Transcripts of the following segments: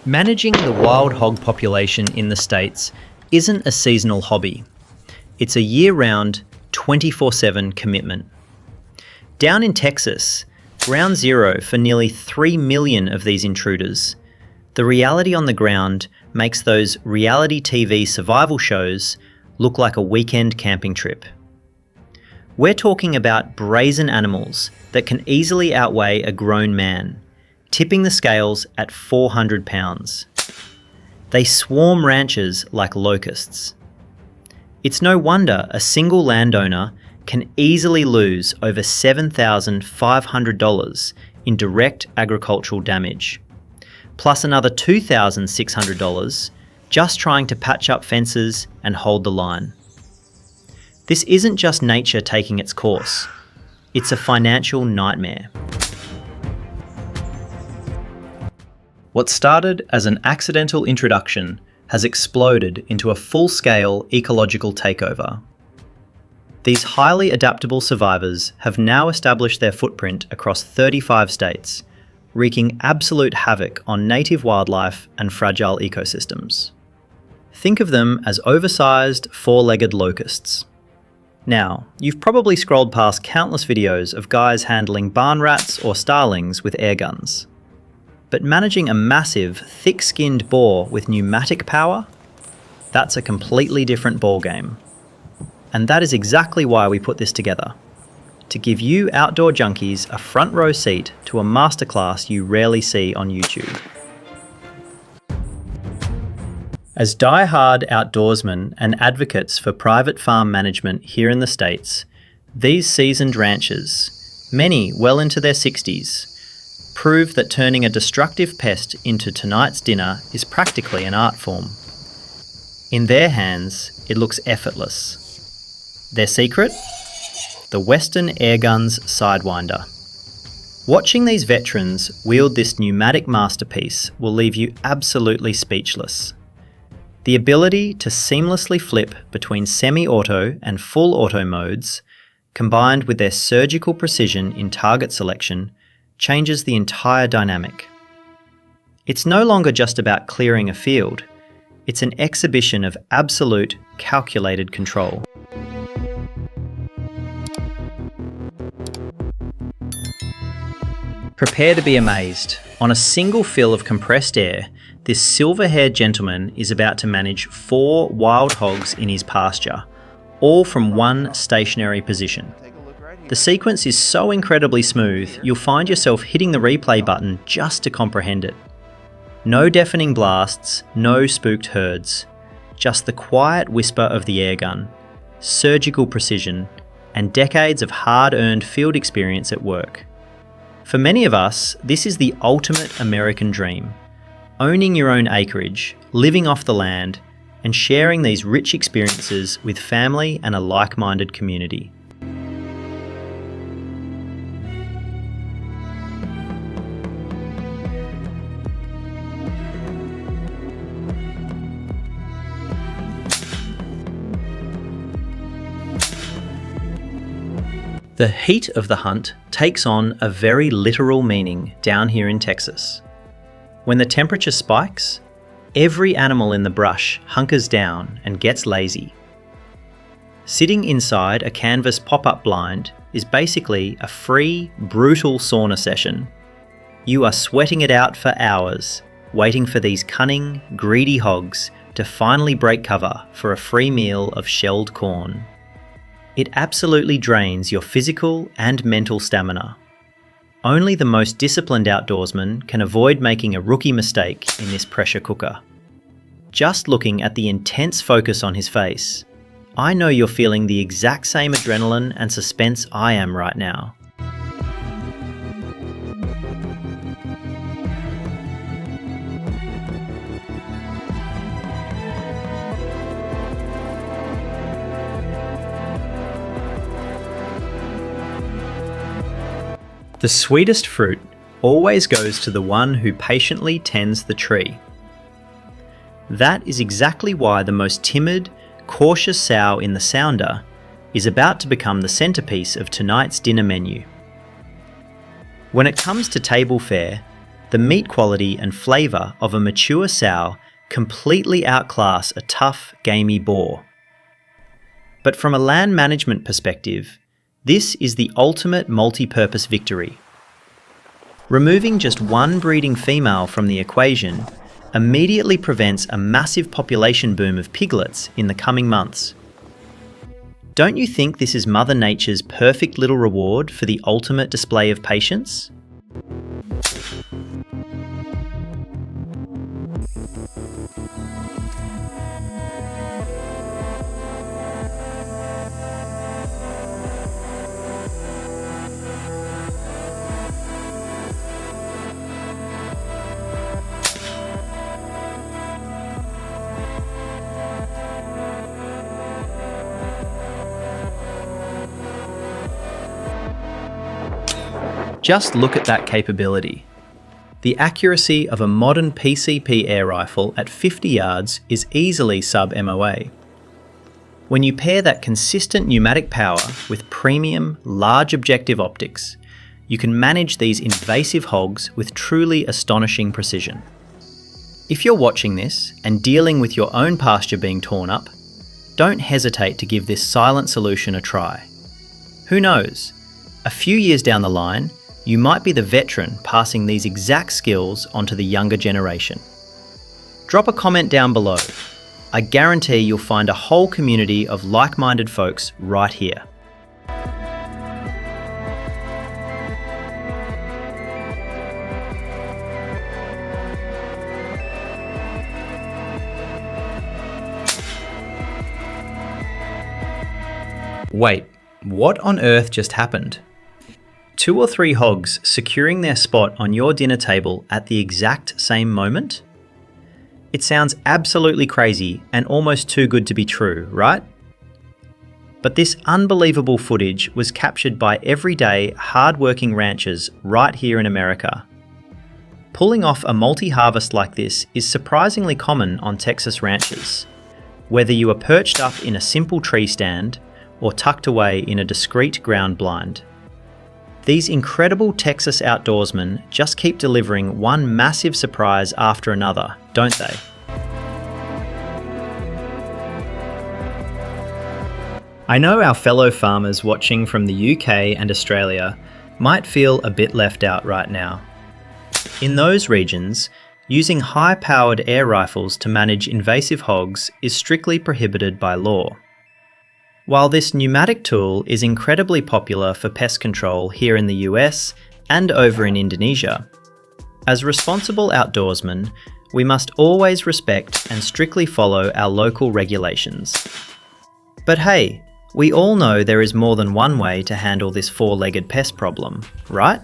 Managing the wild hog population in the States isn't a seasonal hobby. It's a year-round, 24/7 commitment. Down in Texas, ground zero for nearly 3 million of these intruders, the reality on the ground makes those reality TV survival shows look like a weekend camping trip. We're talking about brazen animals that can easily outweigh a grown man, tipping the scales at 400 pounds. They swarm ranches like locusts. It's no wonder a single landowner can easily lose over $7,500 in direct agricultural damage, plus another $2,600 just trying to patch up fences and hold the line. This isn't just nature taking its course, it's a financial nightmare. What started as an accidental introduction has exploded into a full-scale ecological takeover. These highly adaptable survivors have now established their footprint across 35 states, wreaking absolute havoc on native wildlife and fragile ecosystems. Think of them as oversized, four-legged locusts. Now, you've probably scrolled past countless videos of guys handling barn rats or starlings with airguns. But managing a massive, thick-skinned boar with pneumatic power? That's a completely different ballgame. And that is exactly why we put this together. To give you outdoor junkies a front row seat to a masterclass you rarely see on YouTube. As die-hard outdoorsmen and advocates for private farm management here in the States, these seasoned ranchers, many well into their 60s, prove that turning a destructive pest into tonight's dinner is practically an art form. In their hands, it looks effortless. Their secret? The Western Airguns Sidewinder. Watching these veterans wield this pneumatic masterpiece will leave you absolutely speechless. The ability to seamlessly flip between semi-auto and full auto modes, combined with their surgical precision in target selection, changes the entire dynamic. It's no longer just about clearing a field, it's an exhibition of absolute, calculated control. Prepare to be amazed. On a single fill of compressed air, this silver-haired gentleman is about to manage 4 wild hogs in his pasture, all from one stationary position. The sequence is so incredibly smooth, you'll find yourself hitting the replay button just to comprehend it. No deafening blasts, no spooked herds, just the quiet whisper of the airgun, surgical precision, and decades of hard-earned field experience at work. For many of us, this is the ultimate American dream. Owning your own acreage, living off the land, and sharing these rich experiences with family and a like-minded community. The heat of the hunt takes on a very literal meaning down here in Texas. When the temperature spikes, every animal in the brush hunkers down and gets lazy. Sitting inside a canvas pop-up blind is basically a free, brutal sauna session. You are sweating it out for hours, waiting for these cunning, greedy hogs to finally break cover for a free meal of shelled corn. It absolutely drains your physical and mental stamina. Only the most disciplined outdoorsman can avoid making a rookie mistake in this pressure cooker. Just looking at the intense focus on his face, I know you're feeling the exact same adrenaline and suspense I am right now. The sweetest fruit always goes to the one who patiently tends the tree. That is exactly why the most timid, cautious sow in the sounder is about to become the centerpiece of tonight's dinner menu. When it comes to table fare, the meat quality and flavour of a mature sow completely outclass a tough, gamey boar. But from a land management perspective, this is the ultimate multi-purpose victory. Removing just one breeding female from the equation immediately prevents a massive population boom of piglets in the coming months. Don't you think this is Mother Nature's perfect little reward for the ultimate display of patience? Just look at that capability. The accuracy of a modern PCP air rifle at 50 yards is easily sub-MOA. When you pair that consistent pneumatic power with premium, large objective optics, you can manage these invasive hogs with truly astonishing precision. If you're watching this and dealing with your own pasture being torn up, don't hesitate to give this silent solution a try. Who knows? A few years down the line, you might be the veteran passing these exact skills onto the younger generation. Drop a comment down below. I guarantee you'll find a whole community of like-minded folks right here. Wait, what on earth just happened? 2 or 3 hogs securing their spot on your dinner table at the exact same moment? It sounds absolutely crazy and almost too good to be true, right? But this unbelievable footage was captured by everyday, hard-working ranchers right here in America. Pulling off a multi-harvest like this is surprisingly common on Texas ranches, whether you are perched up in a simple tree stand or tucked away in a discreet ground blind. These incredible Texas outdoorsmen just keep delivering one massive surprise after another, don't they? I know our fellow farmers watching from the UK and Australia might feel a bit left out right now. In those regions, using high-powered air rifles to manage invasive hogs is strictly prohibited by law. While this pneumatic tool is incredibly popular for pest control here in the US and over in Indonesia, as responsible outdoorsmen, we must always respect and strictly follow our local regulations. But hey, we all know there is more than one way to handle this 4-legged pest problem, right?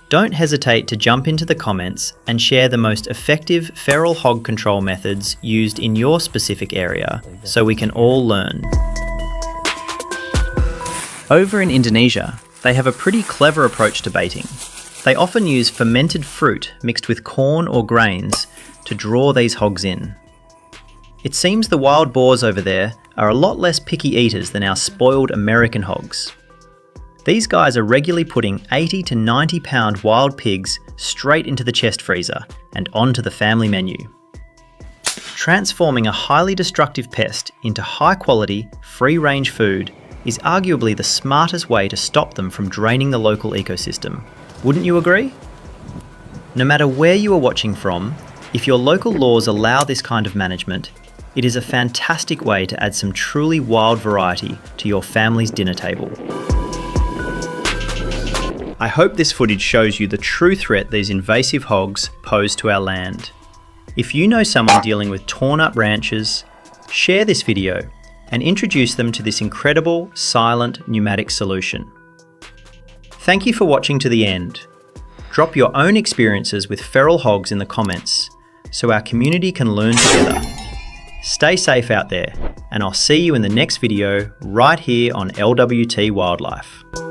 Don't hesitate to jump into the comments and share the most effective feral hog control methods used in your specific area so we can all learn. Over in Indonesia, they have a pretty clever approach to baiting. They often use fermented fruit mixed with corn or grains to draw these hogs in. It seems the wild boars over there are a lot less picky eaters than our spoiled American hogs. These guys are regularly putting 80 to 90 pound wild pigs straight into the chest freezer and onto the family menu. Transforming a highly destructive pest into high quality, free-range food is arguably the smartest way to stop them from draining the local ecosystem. Wouldn't you agree? No matter where you are watching from, if your local laws allow this kind of management, it is a fantastic way to add some truly wild variety to your family's dinner table. I hope this footage shows you the true threat these invasive hogs pose to our land. If you know someone dealing with torn up ranches, share this video and introduce them to this incredible, silent, pneumatic solution. Thank you for watching to the end. Drop your own experiences with feral hogs in the comments so our community can learn together. Stay safe out there, and I'll see you in the next video right here on LWT Wildlife.